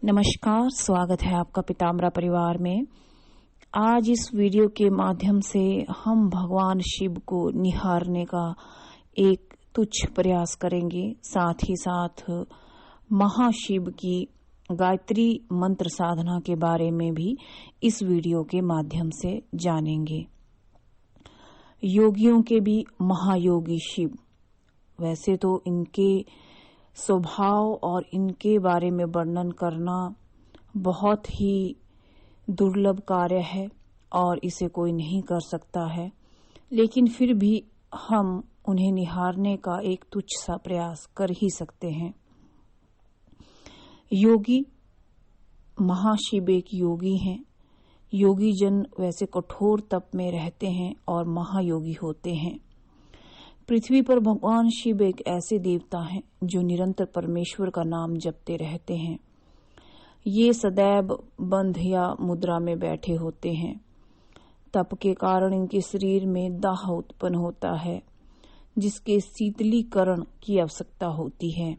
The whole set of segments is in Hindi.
नमस्कार, स्वागत है आपका पीताम्बरा परिवार में। आज इस वीडियो के माध्यम से हम भगवान शिव को निहारने का एक तुच्छ प्रयास करेंगे। साथ ही साथ महाशिव की गायत्री मंत्र साधना के बारे में भी इस वीडियो के माध्यम से जानेंगे। योगियों के भी महायोगी शिव, वैसे तो इनके स्वभाव और इनके बारे में वर्णन करना बहुत ही दुर्लभ कार्य है और इसे कोई नहीं कर सकता है, लेकिन फिर भी हम उन्हें निहारने का एक तुच्छ सा प्रयास कर ही सकते हैं। योगी, महाशिव एक योगी हैं। योगी जन वैसे कठोर तप में रहते हैं और महायोगी होते हैं। पृथ्वी पर भगवान शिव एक ऐसे देवता हैं जो निरंतर परमेश्वर का नाम जपते रहते हैं। ये सदैव बंध या मुद्रा में बैठे होते हैं। तप के कारण इनके शरीर में दाह उत्पन्न होता है, जिसके शीतलीकरण की आवश्यकता होती है।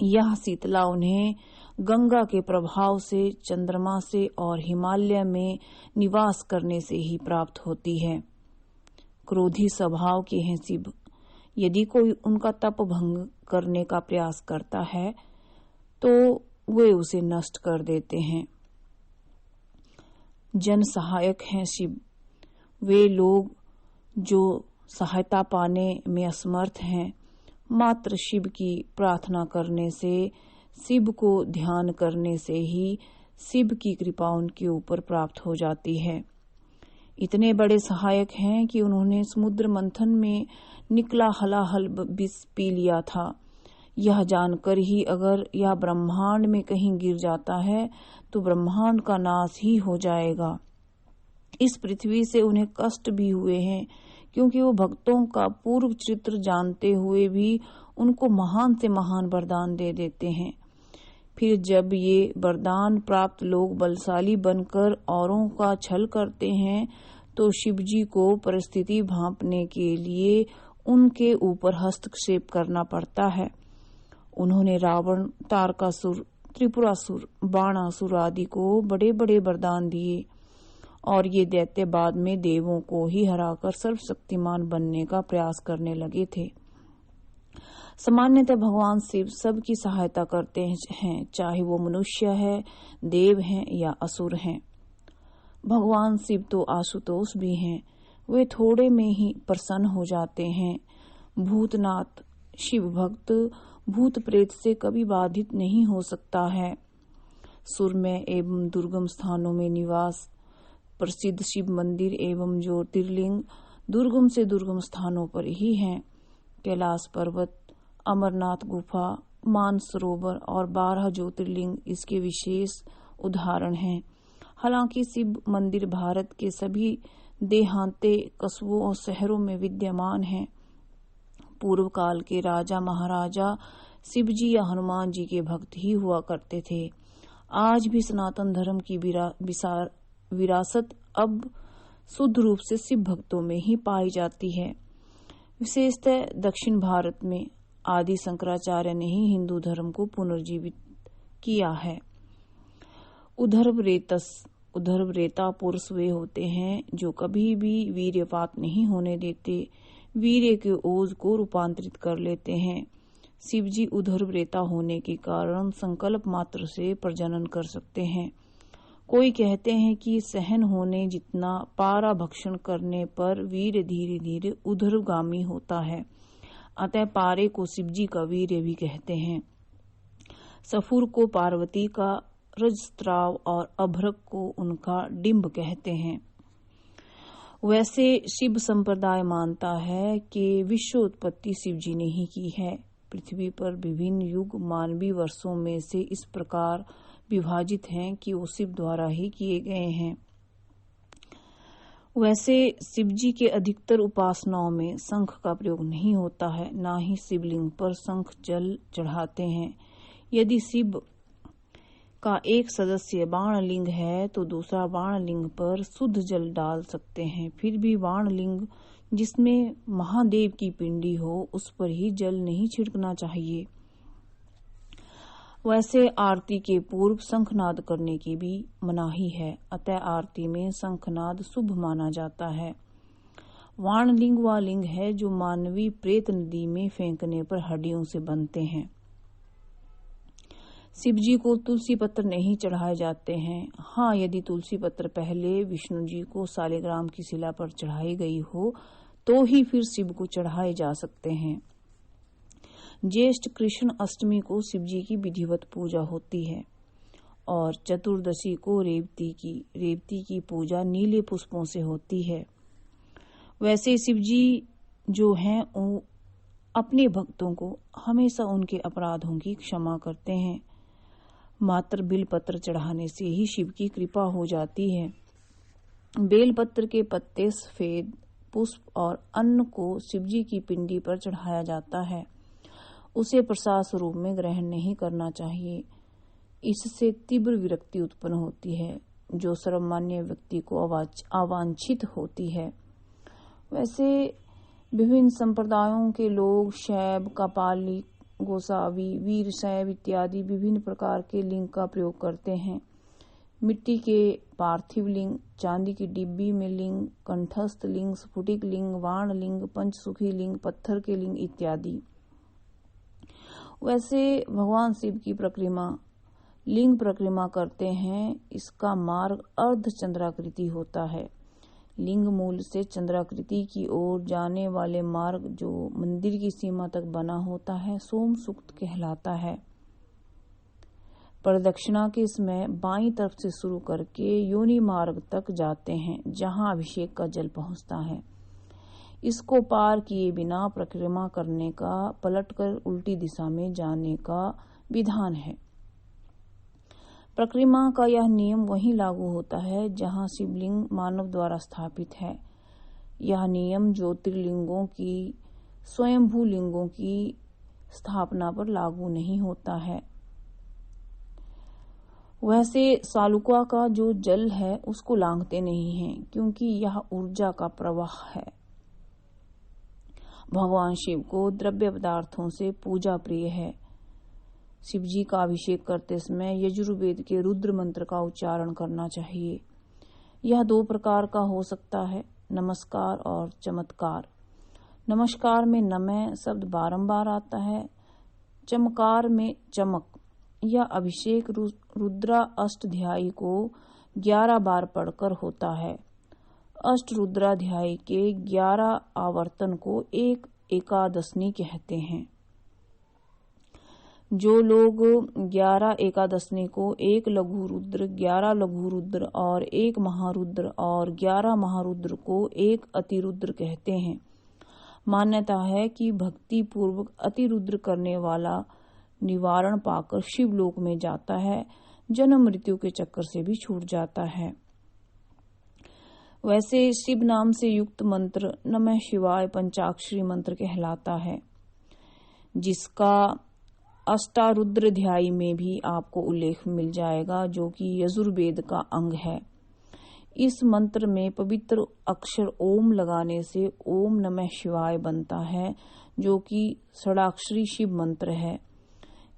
यह शीतला उन्हें गंगा के प्रभाव से, चंद्रमा से और हिमालय में निवास करने से ही प्राप्त होती है। क्रोधी स्वभाव के हैं शिव। यदि कोई उनका तप भंग करने का प्रयास करता है तो वे उसे नष्ट कर देते हैं। जन सहायक हैं शिव। वे लोग जो सहायता पाने में असमर्थ हैं, मात्र शिव की प्रार्थना करने से, शिव को ध्यान करने से ही शिव की कृपा उनके ऊपर प्राप्त हो जाती है। इतने बड़े सहायक हैं कि उन्होंने समुद्र मंथन में निकला हलाहल विष पी लिया था। यह जानकर ही अगर यह ब्रह्मांड में कहीं गिर जाता है तो ब्रह्मांड का नाश ही हो जाएगा। इस पृथ्वी से उन्हें कष्ट भी हुए हैं, क्योंकि वो भक्तों का पूर्व चित्र जानते हुए भी उनको महान से महान वरदान दे देते हैं। फिर जब ये वरदान प्राप्त लोग बलशाली बनकर औरों का छल करते हैं तो शिवजी को परिस्थिति भांपने के लिए उनके ऊपर हस्तक्षेप करना पड़ता है। उन्होंने रावण, तारकासुर, त्रिपुरासुर, बाणासुर आदि को बड़े बड़े वरदान दिए और ये दैत्य बाद में देवों को ही हराकर सर्वशक्तिमान बनने का प्रयास करने लगे थे। सामान्यतः भगवान शिव सबकी सहायता करते हैं, चाहे वो मनुष्य है, देव हैं या असुर हैं। भगवान शिव तो आशुतोष भी हैं। वे थोड़े में ही प्रसन्न हो जाते हैं। भूतनाथ शिव भक्त भूत प्रेत से कभी बाधित नहीं हो सकता है। सुरमय एवं दुर्गम स्थानों में निवास, प्रसिद्ध शिव मंदिर एवं ज्योतिर्लिंग दुर्गम से दुर्गम स्थानों पर ही हैं। कैलाश पर्वत, अमरनाथ गुफा, मानसरोवर और 12 ज्योतिर्लिंग इसके विशेष उदाहरण हैं। हालांकि शिव मंदिर भारत के सभी देहांते कस्बों और शहरों में विद्यमान हैं। पूर्व काल के राजा महाराजा शिवजी या हनुमान जी के भक्त ही हुआ करते थे। आज भी सनातन धर्म की विरासत अब शुद्ध रूप से शिव भक्तों में ही पाई जाती है। विशेषतः दक्षिण भारत में आदि शंकराचार्य ने ही हिंदू धर्म को पुनर्जीवित किया है। उधर्वरेता पुरुष वे होते हैं जो कभी भी वीर्यपात नहीं होने देते, वीर्य के ओज को रूपांतरित कर लेते हैं। शिवजी उधर्वरेता होने के कारण संकल्प मात्र से प्रजनन कर सकते हैं। कोई कहते हैं कि सहन होने जितना पारा भक्षण करने पर वीर्य धीरे धीरे उधर्वगामी होता है। अतः पारे को शिवजी का वीर्य भी कहते हैं। सफुर को पार्वती का रजस्त्राव और अभ्रक को उनका डिंब कहते हैं। वैसे शिव संप्रदाय मानता है कि विश्व उत्पत्ति शिवजी ने ही की है। पृथ्वी पर विभिन्न युग मानवीय वर्षों में से इस प्रकार विभाजित हैं कि वो शिव द्वारा ही किए गए हैं। वैसे शिवजी के अधिकतर उपासनाओं में शंख का प्रयोग नहीं होता है, ना ही शिवलिंग पर शंख जल चढ़ाते हैं। यदि शिव का एक सदस्य बाणलिंग है तो दूसरा बाणलिंग पर शुद्ध जल डाल सकते हैं। फिर भी बाणलिंग जिसमें महादेव की पिंडी हो उस पर ही जल नहीं छिड़कना चाहिए। वैसे आरती के पूर्व शंखनाद करने की भी मनाही है, अतः आरती में शंखनाद शुभ माना जाता है। वाणलिंग वह लिंग है जो मानवी प्रेत नदी में फेंकने पर हड्डियों से बनते हैं। शिव जी को तुलसी पत्र नहीं चढ़ाए जाते हैं। हाँ, यदि तुलसी पत्र पहले विष्णु जी को सालिग्राम की शिला पर चढ़ाई गई हो तो ही फिर शिव को चढ़ाए जा सकते हैं। ज्येष्ठ कृष्ण अष्टमी को शिव जी की विधिवत पूजा होती है और चतुर्दशी को रेवती की पूजा नीले पुष्पों से होती है। वैसे शिव जी जो हैं वो अपने भक्तों को हमेशा उनके अपराधों की क्षमा करते हैं। मात्र बेलपत्र चढ़ाने से ही शिव की कृपा हो जाती है। बेलपत्र के पत्ते, सफेद पुष्प और अन्न को शिवजी की पिंडी पर चढ़ाया जाता है। उसे प्रसाद स्वरूप में ग्रहण नहीं करना चाहिए। इससे तीव्र विरक्ति उत्पन्न होती है जो सर्वमान्य व्यक्ति को अवांछित होती है। वैसे विभिन्न संप्रदायों के लोग शैव, कपाली, गोसावी, वीर शैव इत्यादि विभिन्न प्रकार के लिंग का प्रयोग करते हैं। मिट्टी के पार्थिव लिंग, चांदी की डिब्बी में लिंग, कंठस्थ लिंग, स्फुटिक लिंग, वाण लिंग, पंचसुखी लिंग, पत्थर के लिंग इत्यादि। वैसे भगवान शिव की लिंग परिक्रमा करते हैं। इसका मार्ग अर्ध चंद्राकृति होता है। लिंग मूल से चंद्राकृति की ओर जाने वाले मार्ग जो मंदिर की सीमा तक बना होता है सोम सूक्त कहलाता है। प्रदक्षिणा के समय बाईं तरफ से शुरू करके योनि मार्ग तक जाते हैं जहां अभिषेक का जल पहुंचता है। इसको पार किए बिना परिक्रमा करने का पलटकर उल्टी दिशा में जाने का विधान है। परिक्रमा का यह नियम वहीं लागू होता है जहां शिवलिंग मानव द्वारा स्थापित है। यह नियम ज्योतिर्लिंगों की, स्वयंभू लिंगों की स्थापना पर लागू नहीं होता है। वैसे सालुका का जो जल है उसको लांघते नहीं हैं क्योंकि यह ऊर्जा का प्रवाह है। भगवान शिव को द्रव्य पदार्थों से पूजा प्रिय है। शिव जी का अभिषेक करते समय यजुर्वेद के रुद्र मंत्र का उच्चारण करना चाहिए। यह दो प्रकार का हो सकता है, नमस्कार और चमत्कार। नमस्कार में नमः शब्द बारंबार आता है, चमकार में चमक। यह अभिषेक रुद्रा अष्टध्यायी को 11 बार पढ़कर होता है। अष्ट रुद्राध्यायी के 11 आवर्तन को एक एकादशनी कहते हैं। जो लोग 11 एकादशनी को एक लघु रुद्र, 11 लघु रुद्र और एक महारुद्र और 11 महारुद्र को एक अतिरुद्र कहते हैं। मान्यता है कि भक्ति पूर्वक अतिरुद्र करने वाला निवारण पाकर शिवलोक में जाता है, जन्म मृत्यु के चक्कर से भी छूट जाता है। वैसे शिव नाम से युक्त मंत्र नमः शिवाय पंचाक्षरी मंत्र कहलाता है, जिसका अष्टारुद्राध्यायी में भी आपको उल्लेख मिल जाएगा, जो कि यजुर्वेद का अंग है। इस मंत्र में पवित्र अक्षर ओम लगाने से ओम नमः शिवाय बनता है, जो कि षडाक्षरी शिव मंत्र है।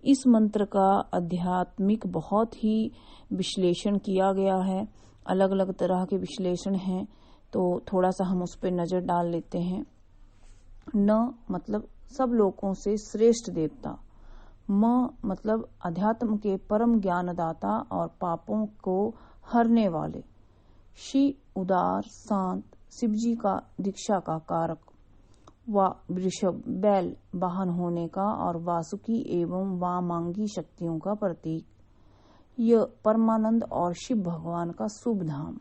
इस मंत्र का आध्यात्मिक बहुत ही विश्लेषण किया गया है। अलग अलग तरह के विश्लेषण हैं, तो थोड़ा सा हम उस पर नजर डाल लेते हैं। न मतलब सब लोगों से श्रेष्ठ देवता, म मतलब अध्यात्म के परम ज्ञानदाता और पापों को हरने वाले, शि उदार शांत, शिवजी का दीक्षा का कारक, वा वृषभ बैल वाहन होने का और वासुकी एवं वामांगी शक्तियों का प्रतीक, यह परमानंद और शिव भगवान का शुभ धाम।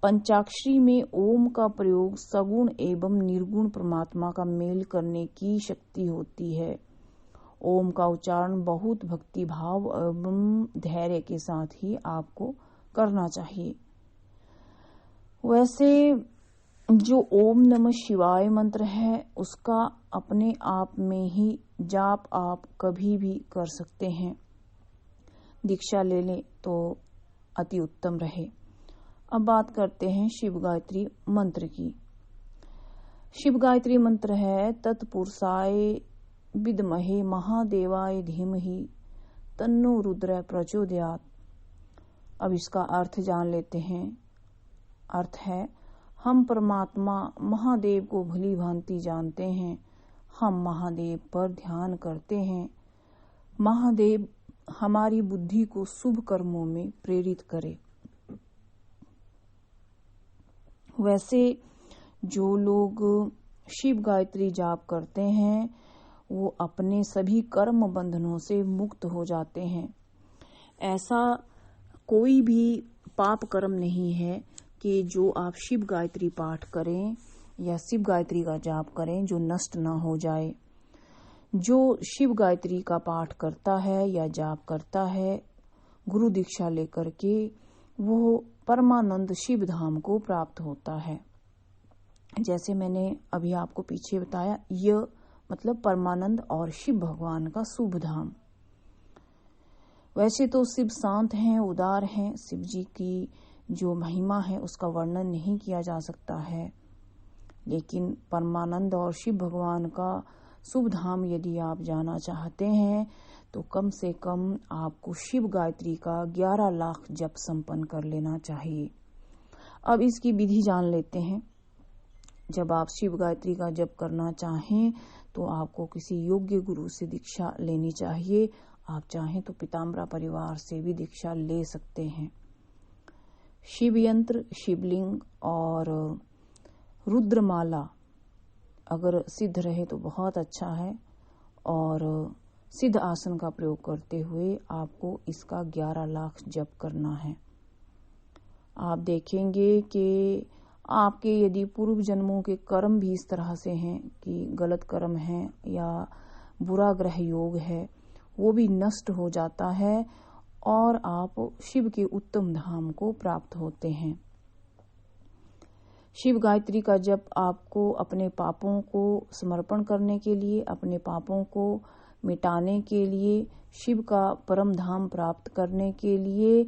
पंचाक्षरी में ओम का प्रयोग सगुण एवं निर्गुण परमात्मा का मेल करने की शक्ति होती है। ओम का उच्चारण बहुत भक्ति भाव एवं धैर्य के साथ ही आपको करना चाहिए। वैसे जो ओम नमः शिवाय मंत्र है उसका अपने आप में ही जाप आप कभी भी कर सकते हैं। दीक्षा ले लें तो अति उत्तम रहे। अब बात करते हैं शिव गायत्री मंत्र की। शिव गायत्री मंत्र है तत्पुरुषाय विद्महे महादेवाय धीमहि तन्नो रुद्र प्रचोदयात्। अब इसका अर्थ जान लेते हैं। अर्थ है, हम परमात्मा महादेव को भली भांति जानते हैं, हम महादेव पर ध्यान करते हैं। महादेव हमारी बुद्धि को शुभ कर्मों में प्रेरित करे। वैसे जो लोग शिव गायत्री जाप करते हैं वो अपने सभी कर्म बंधनों से मुक्त हो जाते हैं। ऐसा कोई भी पाप कर्म नहीं है कि जो आप शिव गायत्री पाठ करें या शिव गायत्री का जाप करें जो नष्ट ना हो जाए। जो शिव गायत्री का पाठ करता है या जाप करता है गुरु दीक्षा लेकर के, वो परमानंद शिव धाम को प्राप्त होता है। जैसे मैंने अभी आपको पीछे बताया, यह मतलब परमानंद और शिव भगवान का शुभ धाम। वैसे तो शिव शांत हैं, उदार हैं। शिव जी की जो महिमा है उसका वर्णन नहीं किया जा सकता है, लेकिन परमानंद और शिव भगवान का शुभ धाम यदि आप जाना चाहते हैं तो कम से कम आपको शिव गायत्री का 11 लाख जप संपन्न कर लेना चाहिए। अब इसकी विधि जान लेते हैं। जब आप शिव गायत्री का जप करना चाहें तो आपको किसी योग्य गुरु से दीक्षा लेनी चाहिए। आप चाहें तो पीताम्बरा परिवार से भी दीक्षा ले सकते हैं। शिव यंत्र, शिवलिंग और रुद्रमाला अगर सिद्ध रहे तो बहुत अच्छा है, और सिद्ध आसन का प्रयोग करते हुए आपको इसका 11 लाख जप करना है। आप देखेंगे कि आपके यदि पूर्व जन्मों के कर्म भी इस तरह से हैं कि गलत कर्म है या बुरा ग्रह योग है, वो भी नष्ट हो जाता है और आप शिव के उत्तम धाम को प्राप्त होते हैं। शिव गायत्री का जप आपको अपने पापों को समर्पण करने के लिए, अपने पापों को मिटाने के लिए, शिव का परम धाम प्राप्त करने के लिए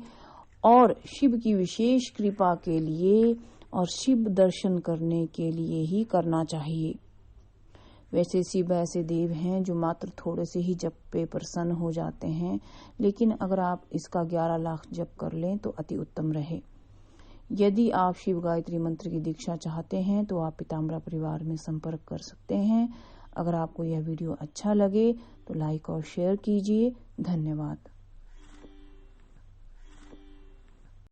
और शिव की विशेष कृपा के लिए और शिव दर्शन करने के लिए ही करना चाहिए। वैसे शिव ऐसे देव हैं जो मात्र थोड़े से ही जप पे प्रसन्न हो जाते हैं, लेकिन अगर आप इसका 11 लाख जप कर लें तो अति उत्तम रहे। यदि आप शिव गायत्री मंत्र की दीक्षा चाहते हैं तो आप पीताम्बरा परिवार में संपर्क कर सकते हैं। अगर आपको यह वीडियो अच्छा लगे तो लाइक और शेयर कीजिए। धन्यवाद।